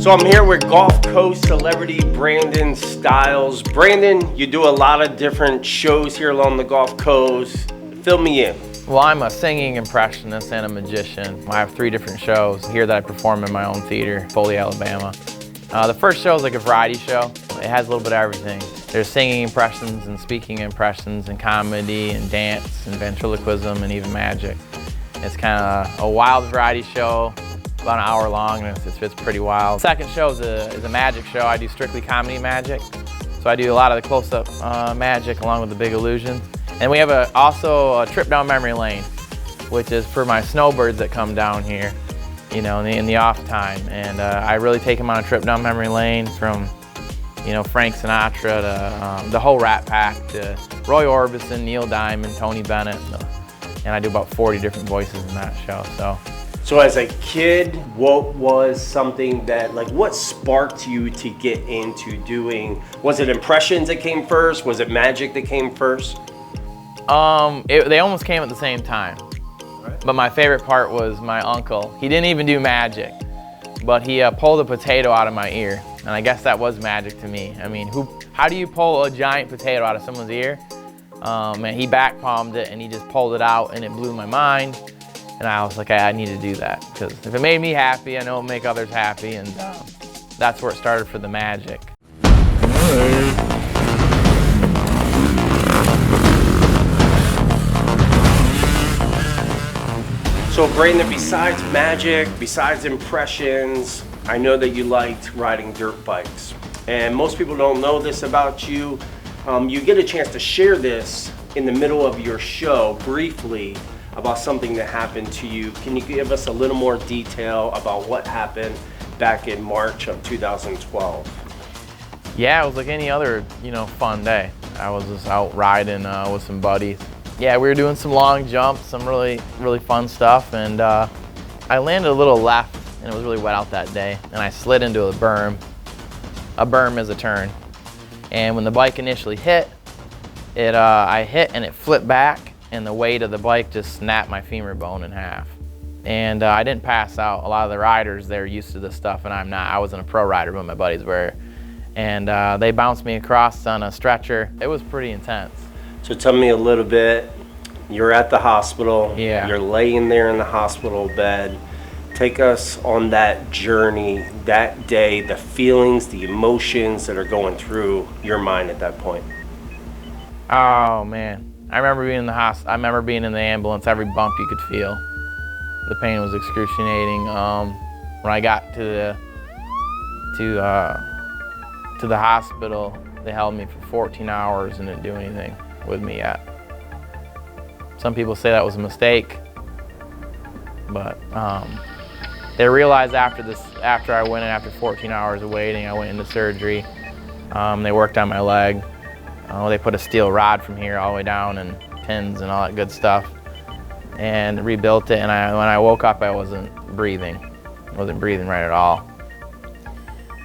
So I'm here with Gulf Coast celebrity Brandon Styles. Brandon, you do a lot of different shows here along the Gulf Coast. Fill me in. Well, I'm a singing impressionist and a magician. I have 3 different shows here that I perform in my own theater, Foley, Alabama. The first show is like a variety show. It has a little bit of everything. There's singing impressions and speaking impressions and comedy and dance and ventriloquism and even magic. It's kind of a wild variety show, about an hour long, and it's pretty wild. Second show is a magic show. I do strictly comedy magic. So I do a lot of the close-up magic along with the big illusions. And we have also a trip down memory lane, which is for my snowbirds that come down here, you know, in the off time. And I really take them on a trip down memory lane from, you know, Frank Sinatra to the whole Rat Pack to Roy Orbison, Neil Diamond, Tony Bennett. And I do about 40 different voices in that show. So as a kid, what was something that, like, what sparked you to get into doing? Was it impressions that came first? Was it magic that came first? They almost came at the same time. Right. But my favorite part was my uncle. He didn't even do magic, but he pulled a potato out of my ear. And I guess that was magic to me. I mean, how do you pull a giant potato out of someone's ear? And he back palmed it and he just pulled it out and it blew my mind. And I was like, I need to do that, because if it made me happy, I know it'll make others happy, and that's where it started for the magic. So Brandon, besides magic, besides impressions, I know that you liked riding dirt bikes. And most people don't know this about you. You get a chance to share this in the middle of your show briefly about something that happened to you. Can you give us a little more detail about what happened back in March of 2012? Yeah, it was like any other, you know, fun day. I was just out riding with some buddies. Yeah, we were doing some long jumps, some really, really fun stuff, and I landed a little left, and it was really wet out that day, and I slid into a berm. A berm is a turn. And when the bike initially hit, I hit and it flipped back, and the weight of the bike just snapped my femur bone in half. And I didn't pass out. A lot of the riders, they're used to this stuff, and I'm not. I wasn't a pro rider, but my buddies were. And they bounced me across on a stretcher. It was pretty intense. So tell me a little bit. You're at the hospital. Yeah. You're laying there in the hospital bed. Take us on that journey, that day, the feelings, the emotions that are going through your mind at that point. Oh man. I remember being in the hospital. I remember being in the ambulance. Every bump you could feel. The pain was excruciating. When I got to the hospital, they held me for 14 hours and didn't do anything with me yet. Some people say that was a mistake, but they realized after I went in, after 14 hours of waiting, I went into surgery. They worked on my leg. They put a steel rod from here all the way down and pins and all that good stuff, and rebuilt it. And when I woke up, I wasn't breathing. I wasn't breathing right at all.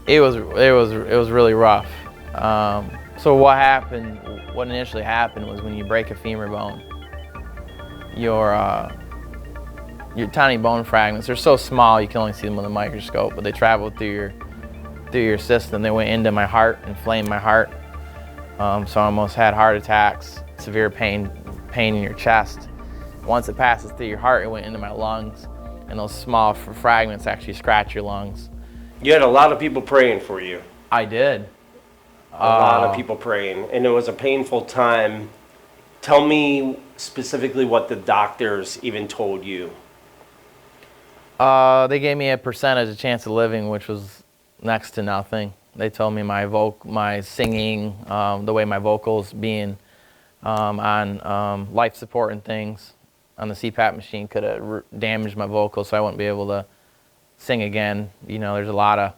It was really rough. So what initially happened was when you break a femur bone, your tiny bone fragments, they're so small you can only see them with a microscope, but they travel through your system. They went into my heart, inflamed my heart. So I almost had heart attacks, severe pain in your chest. Once it passes through your heart, it went into my lungs, and those small fragments actually scratch your lungs. You had a lot of people praying for you. I did. A lot of people praying, and it was a painful time. Tell me specifically what the doctors even told you. They gave me a percentage of chance of living, which was next to nothing. They told me my singing, the way my vocals being on life support and things on the CPAP machine could have damaged my vocals, so I wouldn't be able to sing again. You know, there's a lot of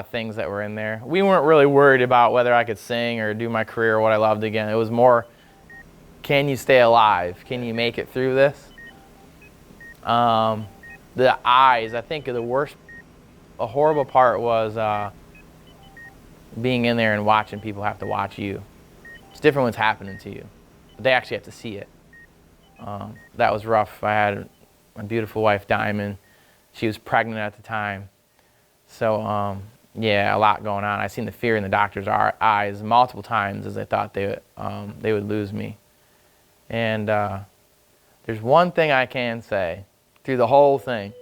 things that were in there. We weren't really worried about whether I could sing or do my career or what I loved again. It was more, can you stay alive? Can you make it through this? The eyes, I think a horrible part was being in there and watching people have to watch you. It's different what's happening to you, but they actually have to see it. That was rough. I had my beautiful wife, Diamond. She was pregnant at the time. So, yeah, a lot going on. I seen the fear in the doctor's eyes multiple times as they thought they would lose me. And there's one thing I can say through the whole thing,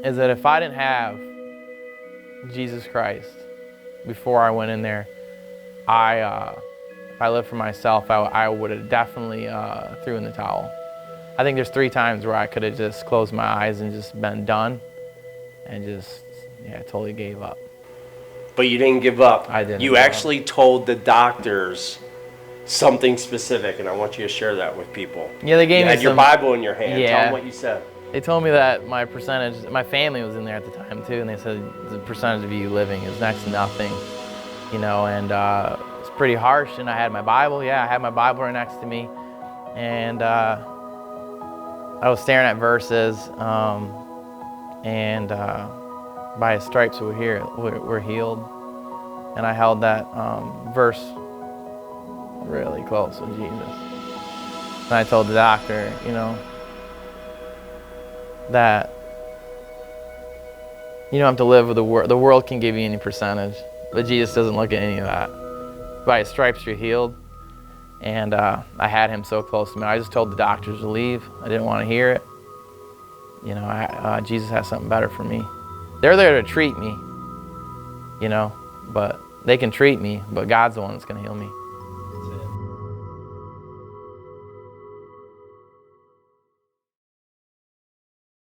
is that if I didn't have Jesus Christ before I went in there, if I lived for myself, I would have definitely threw in the towel. I think there's 3 times where I could have just closed my eyes and just been done and just, yeah, totally gave up. But you didn't give up. I didn't You give up. actually told the doctors something specific, and I want you to share that with people. Yeah, they gave You me had your some- Bible in your hand. Tell Yeah. them what you said. They told me that my family was in there at the time too, and they said the percentage of you living is next to nothing, you know, and it's pretty harsh. And I had my Bible, I had my Bible right next to me, and I was staring at verses, and by His stripes we're healed, and I held that verse really close with Jesus, and I told the doctor, you know, that you don't have to live with the world. The world can give you any percentage, but Jesus doesn't look at any of that. By His stripes you're healed. And I had Him so close to me. I just told the doctors to leave. I didn't want to hear it. You know, Jesus has something better for me. They're there to treat me, you know, but they can treat me, but God's the one that's going to heal me.